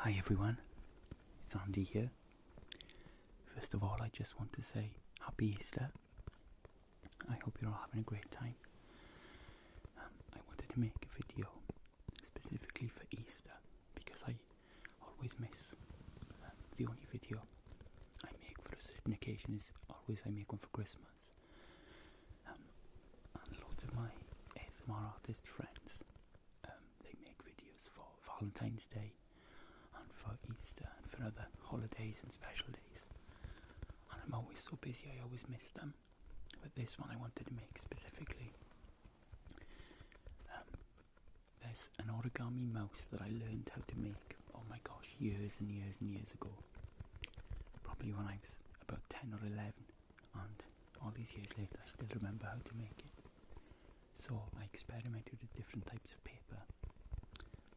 Hi everyone, it's Andy here. First of all, I just want to say Happy Easter. I hope you're all having a great time. I wanted to make a video specifically for Easter because I always miss the only video I make for a certain occasion is always I make one for Christmas. And loads of my ASMRtist friends, they make videos for Valentine's Day and for Easter and for other holidays and special days, and I'm always so busy I always miss them. But this one I wanted to make specifically. There's an origami mouse that I learned how to make, oh my gosh, years and years and years ago, probably when I was about 10 or 11, and all these years later I still remember how to make it. So I experimented with different types of paper,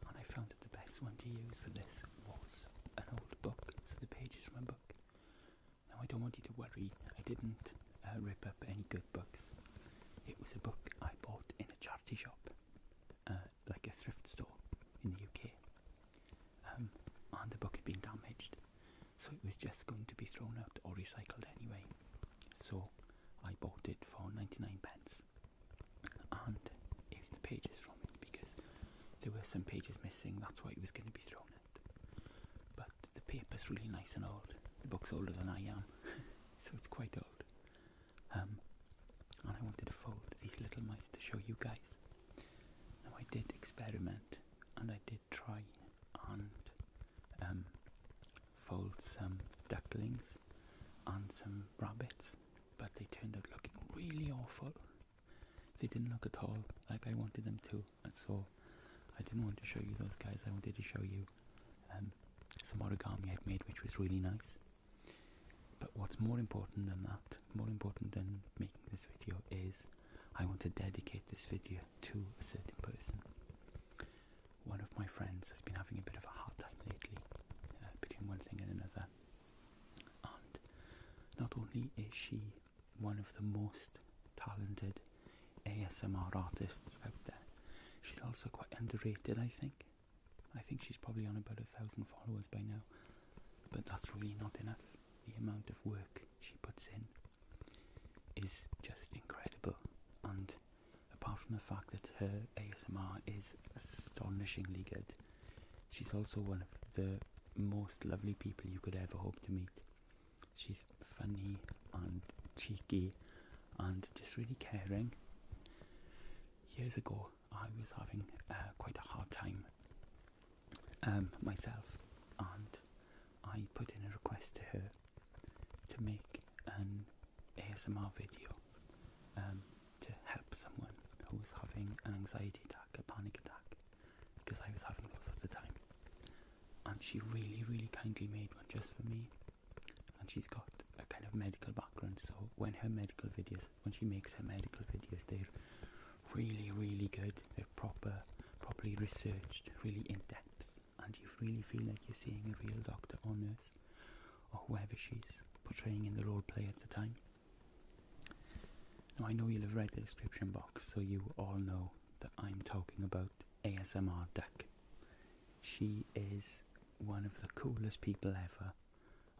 and I found that the best one to use for this was an old book, so the pages from a book. Now I don't want you to worry, I didn't rip up any good books. It was a book I bought in a charity shop, like a thrift store in the UK, and the book had been damaged, so it was just going to be thrown out or recycled anyway. So I bought it for 99 pence, and used the pages from it because there were some pages missing, that's why it was going to be thrown out. But the paper's really nice and old. The book's older than I am, so it's quite old. And I wanted to fold these little mice to show you guys. Now I did experiment, and I did try and fold some ducklings and some rabbits, but they turned out looking really awful. They didn't look at all like I wanted them to, and so I didn't want to show you those guys. I wanted to show you some origami I'd made, which was really nice. But what's more important than that, more important than making this video, is I want to dedicate this video to a certain person. One of my friends has been having a bit of a hard time lately, between one thing and another. And not only is she one of the most talented ASMR artists out there, she's also quite underrated, I think. I think she's probably on about 1,000 followers by now, but that's really not enough. The amount of work she puts in is just incredible, and apart from the fact that her ASMR is astonishingly good, she's also one of the most lovely people you could ever hope to meet. She's funny and cheeky and just really caring. Years ago I was having quite a hard time myself, and I put in a request to her to make an ASMR video to help someone who was having an anxiety attack, a panic attack, because I was having those at the time. And she really, really kindly made one just for me. And she's got a kind of medical background, so when she makes her medical videos, they're really, really good. They're properly researched, really in depth, and you really feel like you're seeing a real doctor or nurse or whoever she's portraying in the role play at the time. Now I know you'll have read the description box, so you all know that I'm talking about ASMR Duck. She is one of the coolest people ever,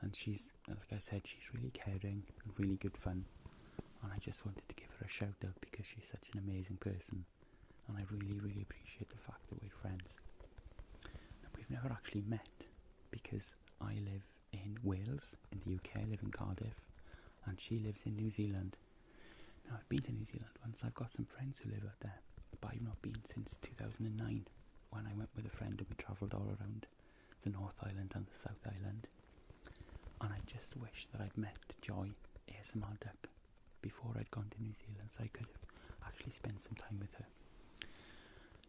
and she's, like I said, she's really caring and really good fun, and I just wanted to give her a shout out because she's such an amazing person, and I really, really appreciate the fact that we're friends. Now, we've never actually met because I live in Wales in the UK, I live in Cardiff, and she lives in New Zealand. Now I've been to New Zealand once, I've got some friends who live out there, but I've not been since 2009 when I went with a friend and we travelled all around the North Island and the South Island, and I just wish that I'd met Joy, ASMR Duck, before I'd gone to New Zealand so I could have actually spent some time with her.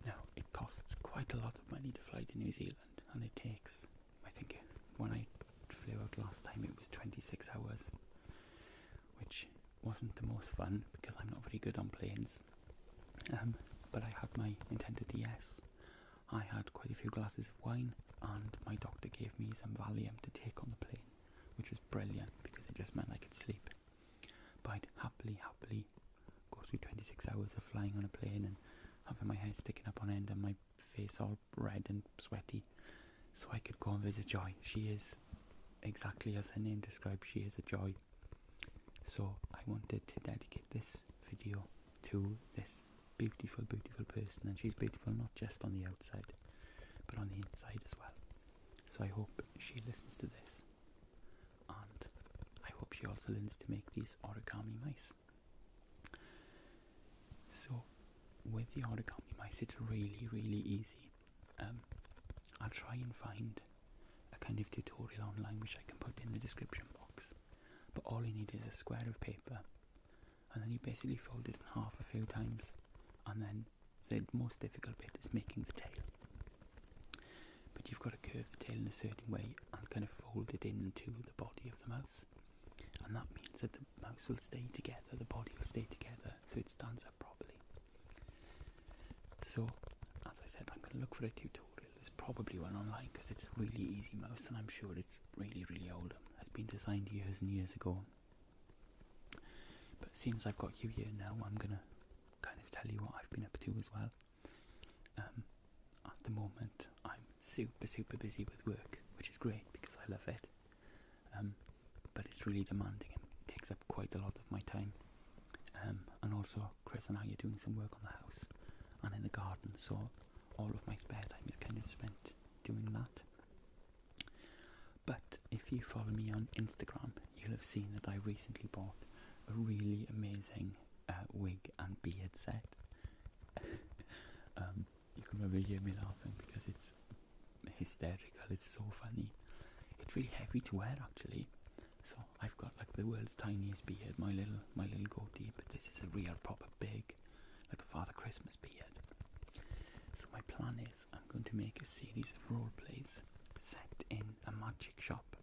Now it costs quite a lot of money to fly to New Zealand, and it takes, I think when I flew out last time it was 26 hours, which wasn't the most fun because I'm not very good on planes, but I had my Nintendo DS, I had quite a few glasses of wine, and my doctor gave me some Valium to take on the plane, which was brilliant because it just meant I could sleep. But I'd happily go through 26 hours of flying on a plane and having my hair sticking up on end and my face all red and sweaty. so I could go and visit Joy. She is exactly as her name describes, she is a joy. So I wanted to dedicate this video to this beautiful, beautiful person, and she's beautiful not just on the outside, but on the inside as well. So I hope she listens to this, and I hope she also learns to make these origami mice. So with the origami mice, it's really, really easy. I'll try and find a kind of tutorial online which I can put in the description box. But all you need is a square of paper, and then you basically fold it in half a few times, and then the most difficult bit is making the tail. But you've got to curve the tail in a certain way and kind of fold it into the body of the mouse, and that means that the mouse will stay together, the body will stay together, so it stands up properly. So, as I said, I'm going to look for a tutorial. There's probably one online because it's a really easy mouse, and I'm sure it's really, really old. It's been designed years and years ago. But since I've got you here now, I'm going to kind of tell you what I've been up to as well. At the moment, I'm super, super busy with work, which is great because I love it. But it's really demanding and takes up quite a lot of my time. And also, Chris and I are doing some work on the house and in the garden, so all of my spare time is kind of spent doing that. But if you follow me on Instagram, you'll have seen that I recently bought a really amazing wig and beard set. You can probably hear me laughing because it's hysterical, it's so funny. It's really heavy to wear actually. So I've got like the world's tiniest beard, my little goatee, but this is a real proper big, like a Father Christmas beard. So my plan is I'm going to make a series of role plays set in a magic shop.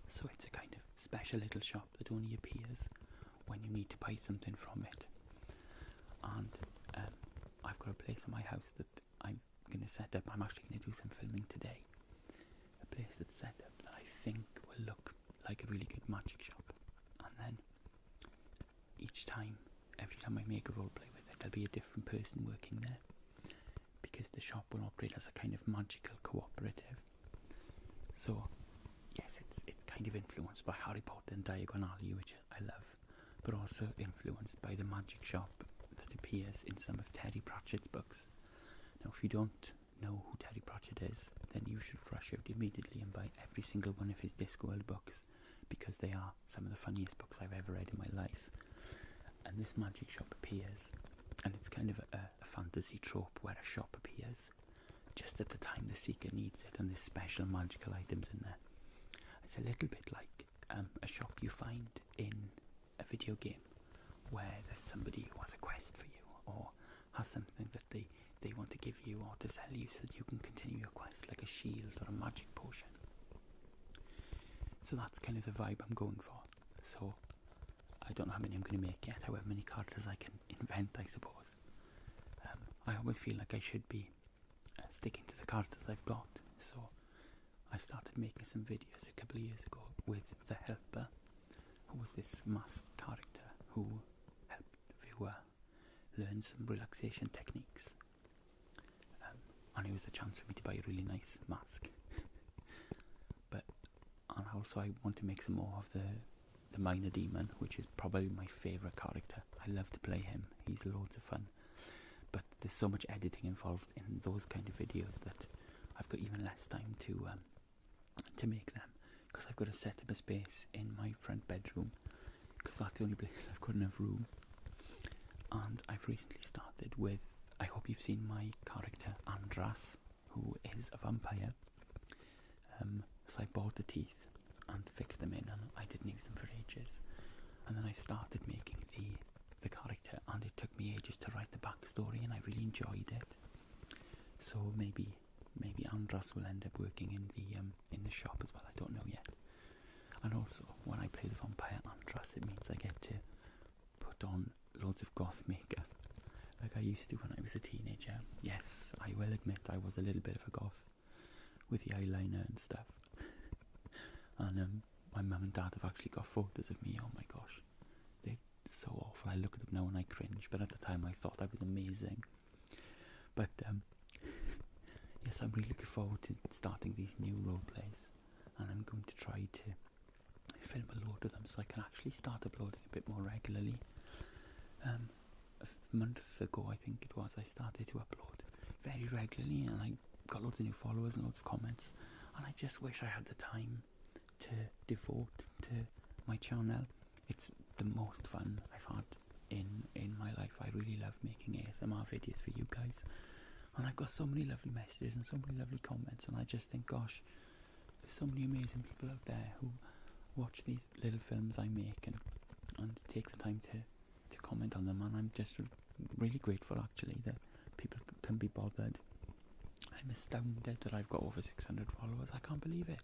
So it's a kind of special little shop that only appears when you need to buy something from it. And I've got a place in my house that I'm going to set up. I'm actually going to do some filming today. A place that's set up that I think will look like a really good magic shop. And then every time I make a role play with it, there'll be a different person working there, because the shop will operate as a kind of magical cooperative. So yes, it's kind of influenced by Harry Potter and Diagon Alley, which I love, but also influenced by the magic shop that appears in some of Terry Pratchett's books. Now if you don't know who Terry Pratchett is, then you should rush out immediately and buy every single one of his Discworld books, because they are some of the funniest books I've ever read in my life. And this magic shop appears, and it's kind of a fantasy trope where a shop appears just at the time the seeker needs it, and there's special magical items in there. It's a little bit like a shop you find in a video game where there's somebody who has a quest for you, or has something that they want to give you or to sell you so that you can continue your quest, like a shield or a magic potion. So that's kind of the vibe I'm going for. So I don't know how many I'm going to make yet, however many characters I can invent, I suppose. I always feel like I should be sticking to the characters I've got, so I started making some videos a couple of years ago with the Helper, who was this masked character who helped the viewer learn some relaxation techniques, and it was a chance for me to buy a really nice mask. And also I want to make some more of the minor demon, which is probably my favourite character. I love to play him, he's loads of fun. But there's so much editing involved in those kind of videos that I've got even less time to make them, because I've got to set up a space in my front bedroom, because that's the only place I've got enough room. And I've recently started with, I hope you've seen my character Andras, who is a vampire. So I bought the teeth and fixed them in, and I didn't use them for ages. And then I started making the character, and it took me ages to write the backstory, and I really enjoyed it. So maybe Andras will end up working in the shop as well. I don't know yet. And also, when I play the vampire Andras, it means I get to put on loads of goth makeup, like I used to when I was a teenager. Yes, I will admit I was a little bit of a goth with the eyeliner and stuff. And my mum and dad have actually got photos of me. Oh my gosh, they're so awful. I look at them now and I cringe, but at the time I thought I was amazing. But yes, I'm really looking forward to starting these new role plays, and I'm going to try to film a load of them so I can actually start uploading a bit more regularly. A month ago, I think it was, I started to upload very regularly, and I got loads of new followers and loads of comments, and I just wish I had the time to devote to my channel. It's the most fun I've had in my life. I really love making ASMR videos for you guys, and I've got so many lovely messages and so many lovely comments, and I just think, gosh, there's so many amazing people out there who watch these little films I make and take the time to comment on them, and I'm just really grateful actually that people can be bothered. I'm astounded that I've got over 600 followers. I can't believe it.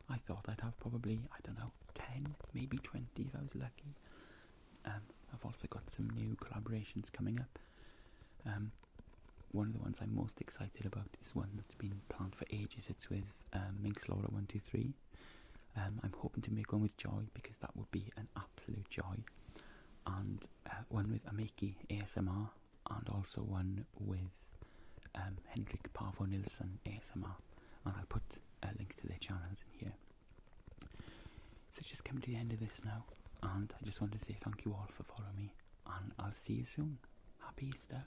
I thought I'd have probably, I don't know, 10, maybe 20 if I was lucky. I've also got some new collaborations coming up. One of the ones I'm most excited about is one that's been planned for ages. It's with Minx Laura 123. I'm hoping to make one with Joy, because that would be an absolute joy. And one with Ameki ASMR, and also one with Henrik, Paavo, Nilsson ASMR, and I'll put links to their channels in here. So it's just coming to the end of this now, and I just wanted to say thank you all for following me, and I'll see you soon. Happy Easter.